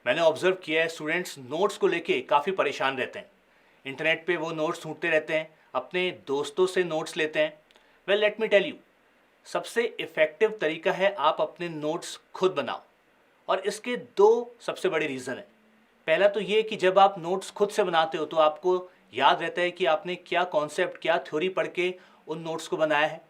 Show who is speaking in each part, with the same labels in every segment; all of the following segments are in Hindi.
Speaker 1: मैंने ऑब्जर्व किया है स्टूडेंट्स नोट्स को लेके काफ़ी परेशान रहते हैं। इंटरनेट पे वो नोट्स ढूंढते रहते हैं, अपने दोस्तों से नोट्स लेते हैं। Well let me tell you, सबसे इफ़ेक्टिव तरीका है आप अपने नोट्स खुद बनाओ। और इसके दो सबसे बड़े रीज़न हैं। पहला तो ये कि जब आप नोट्स खुद से बनाते हो तो आपको याद रहता है कि आपने क्या कॉन्सेप्ट, क्या थ्योरी पढ़ के उन नोट्स को बनाया है।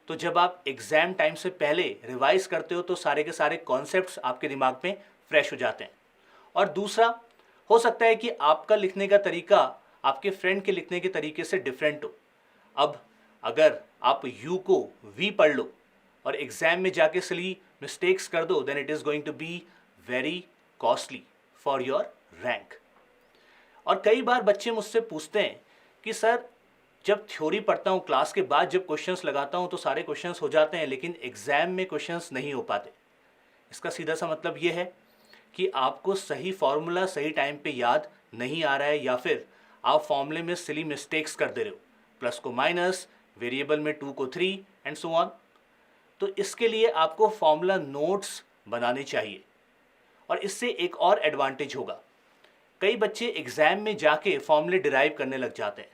Speaker 1: तो जब आप एग्ज़ाम टाइम से पहले रिवाइज करते हो तो सारे के सारे कॉन्सेप्ट्स आपके दिमाग में फ्रेश हो जाते हैं। और दूसरा, हो सकता है कि आपका लिखने का तरीका आपके फ्रेंड के लिखने के तरीके से डिफरेंट हो। अब अगर आप यू को वी पढ़ लो और एग्जाम में जाके सिली मिस्टेक्स कर दो, then it is going to be very costly for your rank. और कई बार बच्चे मुझसे पूछते हैं कि सर, जब थ्योरी पढ़ता हूँ क्लास के बाद जब क्वेश्चंस लगाता हूँ तो सारे क्वेश्चंस हो जाते हैं, लेकिन एग्जाम में क्वेश्चंस नहीं हो पाते। इसका सीधा सा मतलब ये है कि आपको सही फॉर्मूला सही टाइम पे याद नहीं आ रहा है, या फिर आप फॉर्मूले में सिली मिस्टेक्स कर दे रहे हो, प्लस को माइनस, वेरिएबल में 2 को 3 एंड सो ऑन। तो इसके लिए आपको फॉर्मूला नोट्स बनाने चाहिए। और इससे एक और एडवांटेज होगा, कई बच्चे एग्जाम में जाके फॉर्मूले डिराइव करने लग जाते हैं,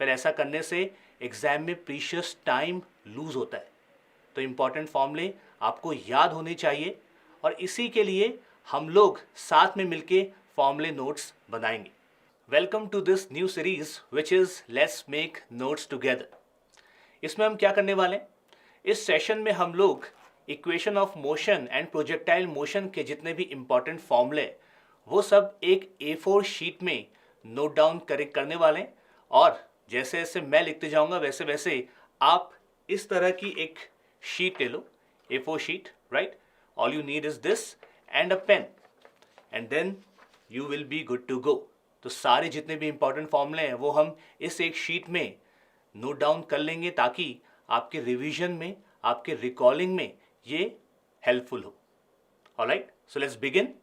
Speaker 1: पर ऐसा करने से एग्जाम में प्रीशियस टाइम लूज होता है। तो इम्पॉर्टेंट फॉर्मूले आपको याद होने चाहिए, और इसी के लिए हम लोग साथ में मिलके फॉर्मूले नोट्स बनाएंगे। Welcome to this new series which is let's make notes together. इसमें हम क्या करने वाले हैं, इस सेशन में हम लोग equation of motion and projectile motion के जितने भी इम्पॉर्टेंट फॉर्मूले वो सब एक A4 शीट में नोट डाउन करने वाले हैं। और जैसे जैसे मैं लिखते जाऊंगा वैसे वैसे आप इस तरह की एक शीट ले लो, A4 sheet, right. All you need is this and a pen, and then you will be good to go. तो सारे जितने भी इंपॉर्टेंट फॉर्मूले हैं वो हम इस एक शीट में नोट डाउन कर लेंगे, ताकि आपके रिवीजन में, आपके रिकॉलिंग में ये हेल्पफुल हो। Alright, so let's begin.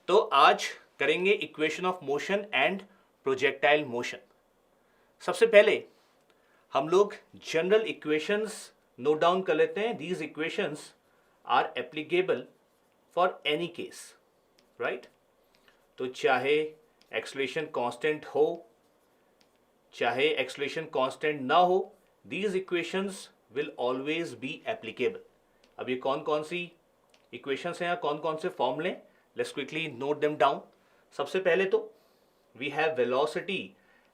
Speaker 1: तो आज करेंगे equation of motion and projectile motion. सबसे पहले हम लोग जनरल इक्वेशंस नोट डाउन कर लेते हैं। These equations are applicable for any case, right. तो चाहे एक्सेलरेशन कांस्टेंट हो, चाहे एक्सेलरेशन कांस्टेंट ना हो, these equations will always be applicable. अब ये कौन कौन सी इक्वेशंस हैं या कौन कौन से फॉर्मूले, let's quickly note them down. सबसे पहले तो we have velocity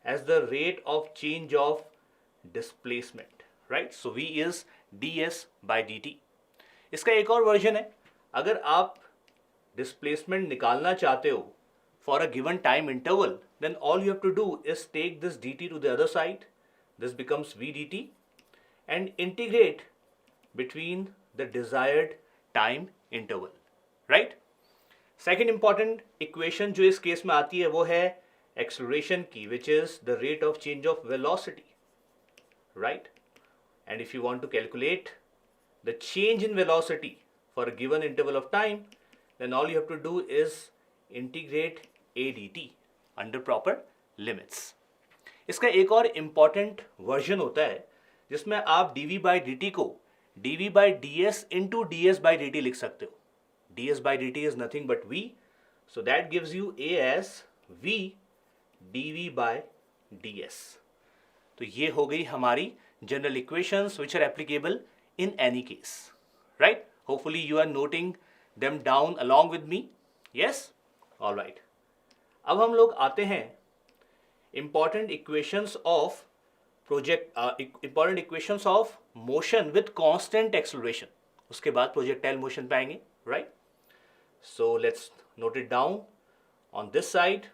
Speaker 1: as the rate of change of displacement, right. So v is ds/dt। इसका एक और वर्जन है, अगर आप डिस्प्लेसमेंट निकालना चाहते हो for a given time interval, then all you have to do is take this dt to the other side, this becomes v dt, and integrate between the desired time interval, right? Second important equation जो इस केस में आती है वो है acceleration की, which is the rate of change of velocity, right? And if you want to calculate the change in velocity for a given interval of time, then all you have to do is integrate a dt under proper limits. इसका एक और important वर्जन होता है जिसमें आप dv by dt को dv by ds into ds by dt लिख सकते हो। ds by dt is nothing but v, so that gives you a as v dv by ds। तो ये हो गई हमारी general equations which are applicable in any case, right? Hopefully you are noting them down along with me. Yes? All right. अब हम लोग आते हैं important equations of important equations of motion with constant acceleration. उसके बाद प्रोजेक्टाइल मोशन पे आएंगे, right. So let's note it down on this side,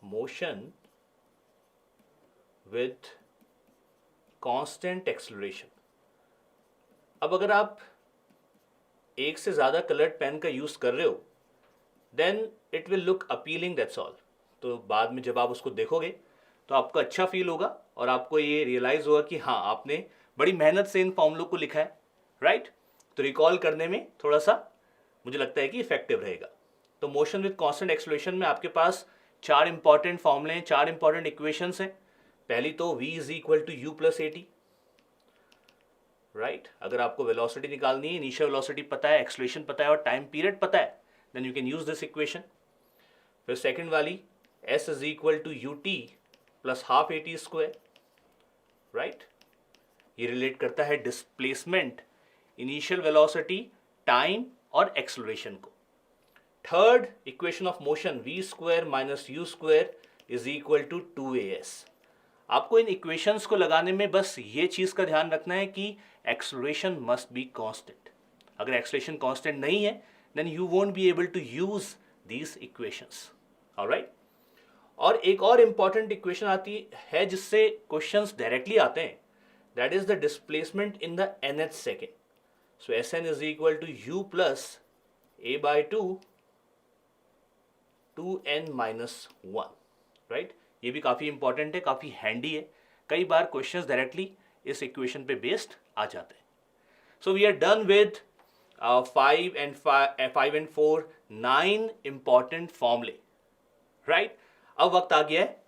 Speaker 1: motion with constant acceleration. अब अगर आप एक से ज़्यादा कलर्ड पेन का यूज़ कर रहे हो, then it will look appealing, that's all. तो बाद में जब आप उसको देखोगे तो आपको अच्छा फील होगा और आपको ये रियलाइज़ होगा कि हाँ, आपने बड़ी मेहनत से इन फॉर्मूलों को लिखा है, राइट। तो रिकॉल करने में थोड़ा सा मुझे लगता है कि इफेक्टिव रहेगा। तो मोशन विद कांस्टेंट एक्सेलरेशन में आपके पास चार इंपॉर्टेंट फॉर्मूले हैं, चार इंपॉर्टेंट इक्वेशंस हैं। पहली तो v is equal to u plus a t, right अगर आपको वेलोसिटी निकालनी है, इनिशियल वेलोसिटी पता है, एक्सेलरेशन पता है और टाइम पीरियड पता है, then you can use this equation. फिर सेकंड वाली s is equal to u t plus half a t square, right ये रिलेट करता है डिस्प्लेसमेंट, इनिशियल वेलोसिटी, टाइम और एक्सेलरेशन को। Third equation of motion v square minus u square is equal to 2as। आपको इन इक्वेशंस को लगाने में बस ये चीज का ध्यान रखना है कि एक्सेलरेशन मस्ट बी कांस्टेंट। अगर एक्सेलरेशन कांस्टेंट नहीं है then you won't be able to use these equations, alright. और एक और इंपॉर्टेंट इक्वेशन आती है जिससे क्वेश्चंस डायरेक्टली आते हैं, that is the displacement in the nth second. So Sn is equal to u plus a by 2n minus 1, right ये भी काफ़ी इंपॉर्टेंट है, काफ़ी हैंडी है। कई बार क्वेश्चंस डायरेक्टली इस इक्वेशन पे बेस्ड आ जाते हैं। So we are done with 5 and 4 9 important फॉर्मूले, राइट। अब वक्त आ गया है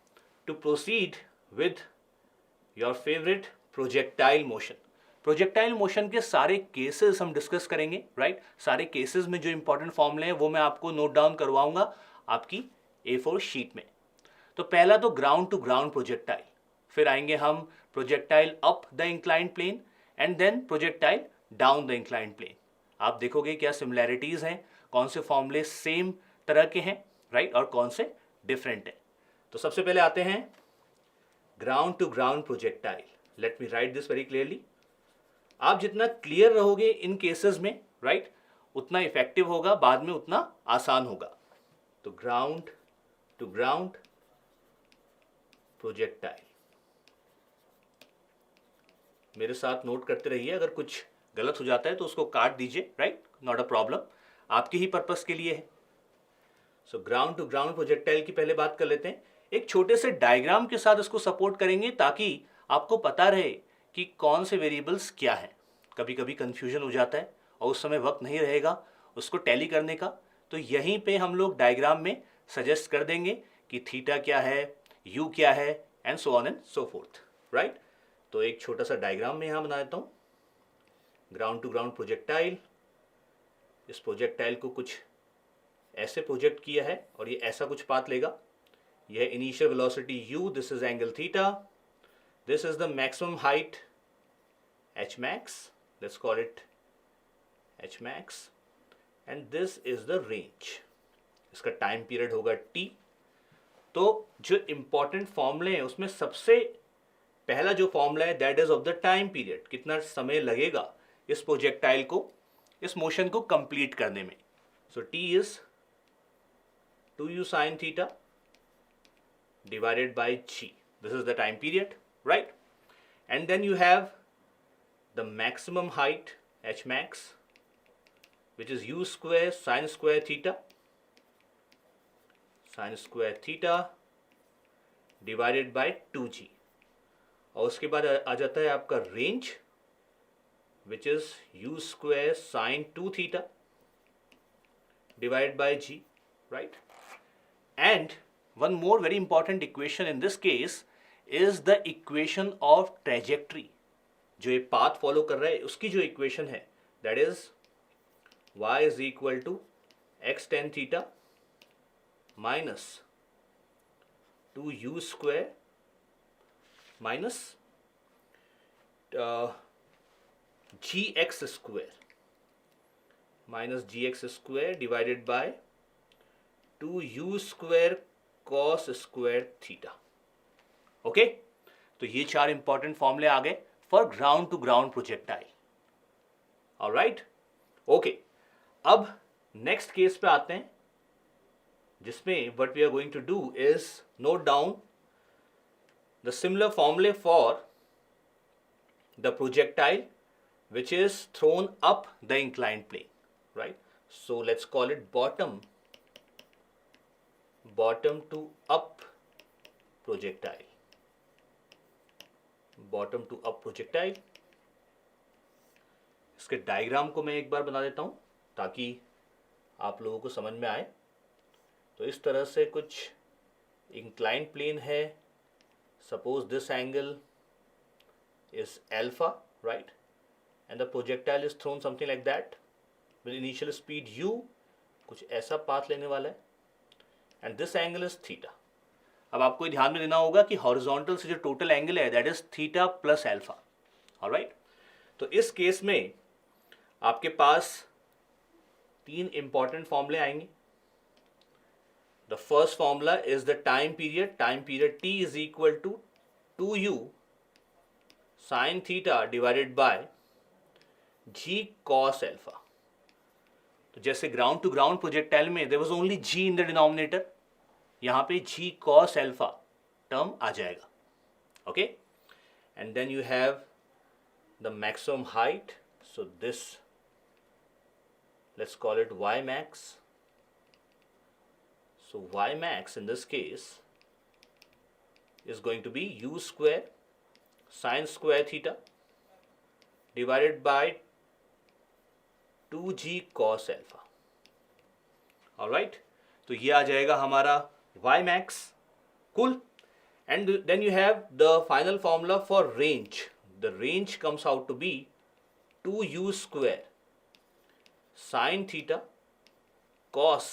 Speaker 1: to proceed with your favourite projectile motion. Projectile motion के सारे केसेस हम डिस्कस करेंगे, राइट सारे केसेस में जो इंपॉर्टेंट फॉर्मूले हैं वो मैं आपको नोट डाउन करवाऊंगा आपकी A4 शीट में। तो पहला तो ग्राउंड टू ग्राउंड प्रोजेक्टाइल, फिर आएंगे हम projectile up the inclined plane and then projectile down the inclined plane. आप देखोगे क्या सिमिलैरिटीज हैं, कौन से फॉर्मूले सेम तरह के हैं, राइट और कौन से डिफरेंट हैं। तो सबसे पहले आते हैं ground to ground projectile. Let me write this very clearly. आप जितना क्लियर रहोगे इन केसेस में, राइट उतना इफेक्टिव होगा, बाद में उतना आसान होगा। तो ग्राउंड टू ग्राउंड प्रोजेक्टाइल, मेरे साथ नोट करते रहिए, अगर कुछ गलत हो जाता है तो उसको काट दीजिए, राइट नॉट अ प्रॉब्लम, आपके ही पर्पस के लिए है। So ground to ground projectile की पहले बात कर लेते हैं। एक छोटे से डायग्राम के साथ इसको सपोर्ट करेंगे ताकि आपको पता रहे कि कौन से वेरिएबल्स क्या हैं। कभी कभी कंफ्यूजन हो जाता है और उस समय वक्त नहीं रहेगा उसको टैली करने का, तो यहीं पे हम लोग डायग्राम में सजेस्ट कर देंगे कि थीटा क्या है, यू क्या है and so on and so fourth, right. तो एक छोटा सा डायग्राम में यहाँ बना देता हूँ। ग्राउंड टू ग्राउंड प्रोजेक्टाइल, इस प्रोजेक्टाइल को कुछ ऐसे प्रोजेक्ट किया है और ये ऐसा कुछ पाथ लेगा। यह initial velocity u, this is angle theta, this is the maximum height h max, let's call it h max, and this is the range. इसका टाइम पीरियड होगा t। तो जो इंपॉर्टेंट फॉर्मूले हैं उसमें सबसे पहला जो फॉर्मूला है that is of the time period, कितना समय लगेगा इस प्रोजेक्टाइल को, इस मोशन को कंप्लीट करने में। सो t is 2u sin theta divided by g, this is the time period, right? And then you have the maximum height h max, which is u square sin square theta divided by 2g, और उसके बाद आ जाता है आपका range which is u square sin 2 theta divided by g, right? And one more very important equation in this case is the equation of trajectory. जो ये path follow कर रहा है उसकी जो equation है that is y is equal to x tan theta minus 2u square minus gx square divided by 2u square cos square theta. Okay तो ये चार इंपॉर्टेंट फॉर्मूले आ गए for ground to ground projectile, alright. Okay अब नेक्स्ट केस पे आते हैं जिसमें what we are going to do is note down the similar फॉर्मूले for the projectile which is thrown up the inclined plane, right? So let's call it bottom to up projectile, bottom to up projectile। इसके डायग्राम को मैं एक बार बना देता हूं ताकि आप लोगों को समझ में आए। तो इस तरह से कुछ inclined plane है, suppose this angle is alpha, right? and the projectile is thrown something like that with initial speed u, कुछ ऐसा पाथ लेने वाला है, and this angle is theta. अब आपको ये ध्यान में देना होगा कि हॉरिजॉन्टल से जो टोटल एंगल है that is theta plus alpha. Alright, तो इस केस में आपके पास तीन इंपॉर्टेंट फॉर्मूले आएंगे. The first formula is the time period t is equal to 2u sine theta divided by g cos alpha. तो जैसे ग्राउंड टू ग्राउंड प्रोजेक्टाइल में there was only g in the denominator, यहाँ पे g cos अल्फा टर्म आ जाएगा. Okay, and then you have the maximum height, so this let's call it y max. So y max in this case is going to be u square sine square theta divided by 2g cos alpha. Alright, तो ये आ जाएगा हमारा y max. Cool. And then you have the final formula for range. The range comes out to be 2u square sin theta cos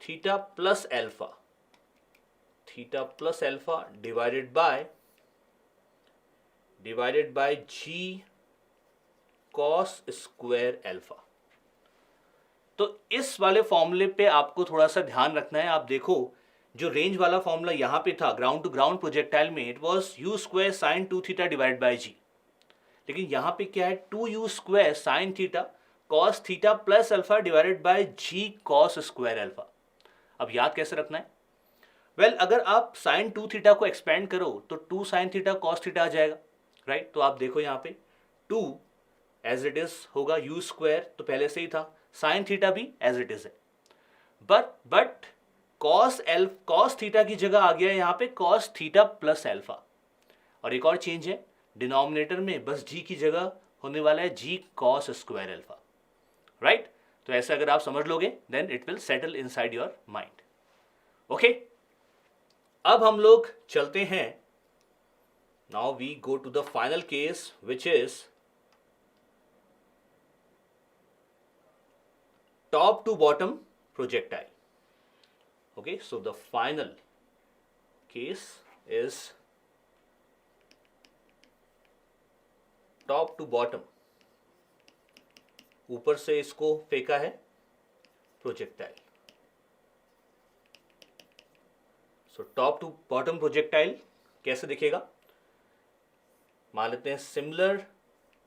Speaker 1: theta plus alpha divided by g cos square alpha. तो इस वाले फॉर्मूले पे आपको थोड़ा सा ध्यान रखना है. आप देखो जो रेंज वाला फॉर्मूला यहाँ पे था ग्राउंड टू ग्राउंड प्रोजेक्टाइल में, it was u square sine 2 theta divide by g. लेकिन यहाँ पे क्या है, 2u square sine theta cos theta plus alpha divided by g cos square alpha. अब याद कैसे रखना है? वेल, अगर आप साइन 2 थीटा को एक्सपेंड करो तो 2 साइन थीटा cos थीटा आ जाएगा. राइट, तो आप देखो यहाँ पे 2 एज इट इज होगा u स्क्वायर, तो पहले से ही था, साइन थीटा भी एज इट इज है, बट cos थीटा की जगह आ गया यहाँ पे cos थीटा प्लस अल्फा. और एक और चेंज है, डिनोमिनेटर में बस g की जगह होने वाला है g cos square alpha. Right, तो ऐसे अगर आप समझ लोगे then it will settle inside your mind. Okay, अब हम लोग चलते हैं, now we go to the final case which is top to bottom projectile. Okay, so the final case is top to bottom, ऊपर से इसको फेंका है projectile. So top to bottom projectile कैसे दिखेगा? मान लेते हैं सिमिलर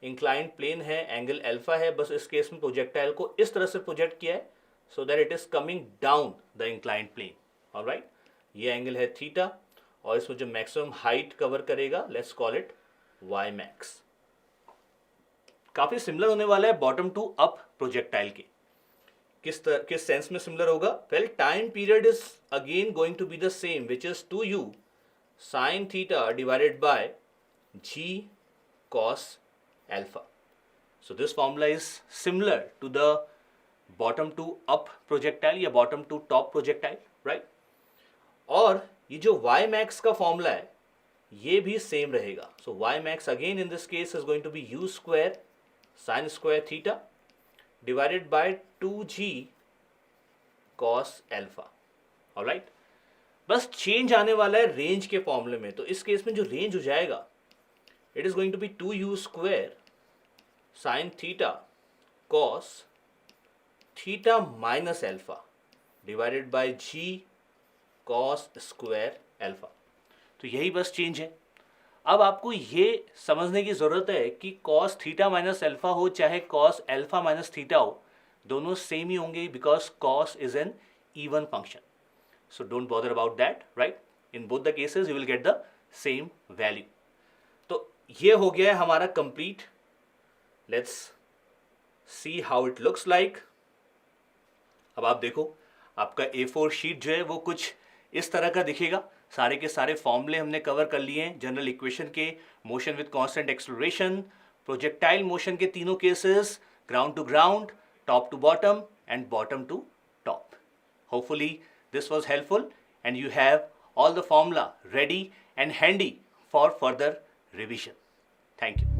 Speaker 1: इंक्लाइंड प्लेन है, एंगल अल्फा है, बस इस केस में प्रोजेक्टाइल को इस तरह से प्रोजेक्ट किया है so that it is coming down the inclined plane. Alright, ये एंगल है थीटा और इसमें जो मैक्सिमम हाइट कवर करेगा let's call it y max. काफी सिमिलर होने वाला है बॉटम टू अप प्रोजेक्टाइल के. किस सेंस में सिमिलर होगा? Well, time period is again going to be the same which is 2u sine theta divided by g cos alpha. So this formula is similar to the bottom to up projectile या bottom to top projectile, right? और ये जो y max का फॉर्मूला है ये भी सेम रहेगा. So y max again in this case is going to be u square sin square theta divided by 2g cos alpha. Alright? बस चेंज आने वाला है रेंज के फॉर्मूले में. तो इस केस में जो रेंज हो जाएगा it is going to be 2u square sine theta cos theta minus alpha divided by g cos square alpha. तो यही बस चेंज है. अब आपको ये समझने की ज़रूरत है कि cos थीटा माइनस अल्फा हो चाहे cos अल्फा माइनस थीटा हो, दोनों सेम ही होंगे because cos is an even function. So don't bother about that. Right, in both the cases you will get the same value. तो ये हो गया है हमारा complete. Let's see how it looks like. अब आप देखो आपका A4 शीट जो है वो कुछ इस तरह का दिखेगा. सारे के सारे फॉर्मूले हमने कवर कर लिए हैं. जनरल इक्वेशन के, motion with constant acceleration, projectile motion के तीनों cases, ground to ground, top to bottom and bottom to top. Hopefully this was helpful and you have all the formula ready and handy for further revision. Thank you.